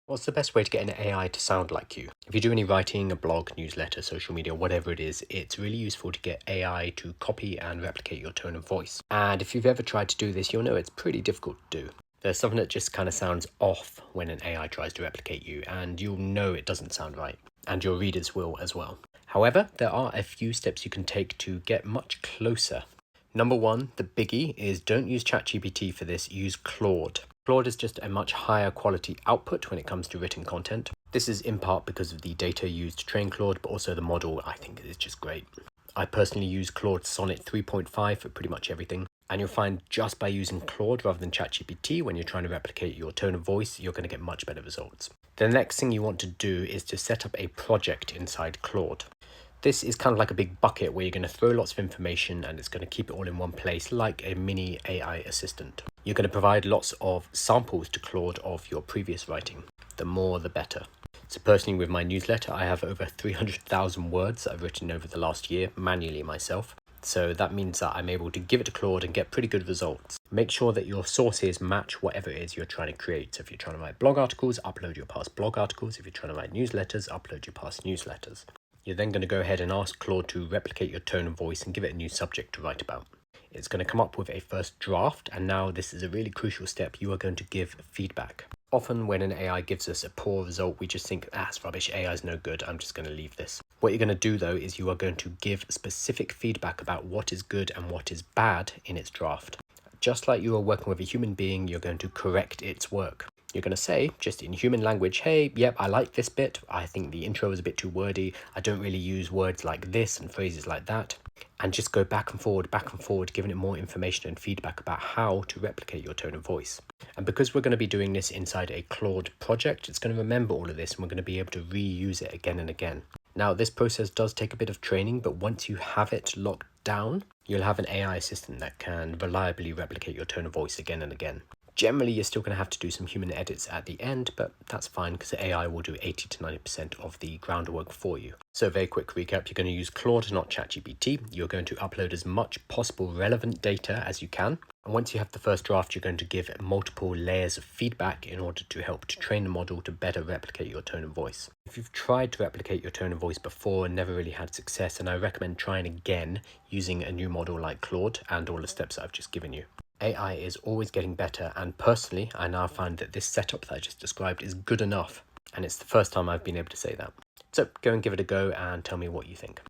What's the best way to get an AI to sound like you? If you do any writing, a blog, newsletter, social media, whatever it is, it's really useful to get AI to copy and replicate your tone of voice. And if you've ever tried to do this, you'll know it's pretty difficult to do. There's something that just kind of sounds off when an AI tries to replicate you, and you'll know it doesn't sound right, and your readers will as well. However, there are a few steps you can take to get much closer. Number one, the biggie, is don't use ChatGPT for this, use Claude. Claude is just a much higher quality output when it comes to written content. This is in part because of the data used to train Claude, but also the model I think is just great. I personally use Claude Sonnet 3.5 for pretty much everything. And you'll find just by using Claude rather than ChatGPT when you're trying to replicate your tone of voice, you're going to get much better results. The next thing you want to do is to set up a project inside Claude. This is kind of like a big bucket where you're going to throw lots of information and it's going to keep it all in one place like a mini AI assistant. You're going to provide lots of samples to Claude of your previous writing. The more, the better. So personally with my newsletter, I have over 300,000 words that I've written over the last year manually myself. So that means that I'm able to give it to Claude and get pretty good results. Make sure that your sources match whatever it is you're trying to create. So if you're trying to write blog articles, upload your past blog articles. If you're trying to write newsletters, upload your past newsletters. You're then going to go ahead and ask Claude to replicate your tone of voice and give it a new subject to write about. It's going to come up with a first draft, and now this is a really crucial step. You are going to give feedback. Often when an AI gives us a poor result, we just think, that's rubbish, AI is no good, I'm just going to leave this. What you're going to do though is you are going to give specific feedback about what is good and what is bad in its draft. Just like you are working with a human being, you're going to correct its work. You're going to say, just in human language, hey, yep, I like this bit. I think the intro is a bit too wordy. I don't really use words like this and phrases like that. And just go back and forward, giving it more information and feedback about how to replicate your tone of voice. And because we're going to be doing this inside a Claude project, it's going to remember all of this and we're going to be able to reuse it again and again. Now, this process does take a bit of training, but once you have it locked down, you'll have an AI assistant that can reliably replicate your tone of voice again and again. Generally, you're still going to have to do some human edits at the end, but that's fine because the AI will do 80 to 90% of the groundwork for you. So very quick recap, you're going to use Claude, not ChatGPT. You're going to upload as much possible relevant data as you can. And once you have the first draft, you're going to give multiple layers of feedback in order to help to train the model to better replicate your tone of voice. If you've tried to replicate your tone of voice before and never really had success, then I recommend trying again using a new model like Claude and all the steps that I've just given you. AI is always getting better, and personally, I now find that this setup that I just described is good enough, and it's the first time I've been able to say that. So go and give it a go and tell me what you think.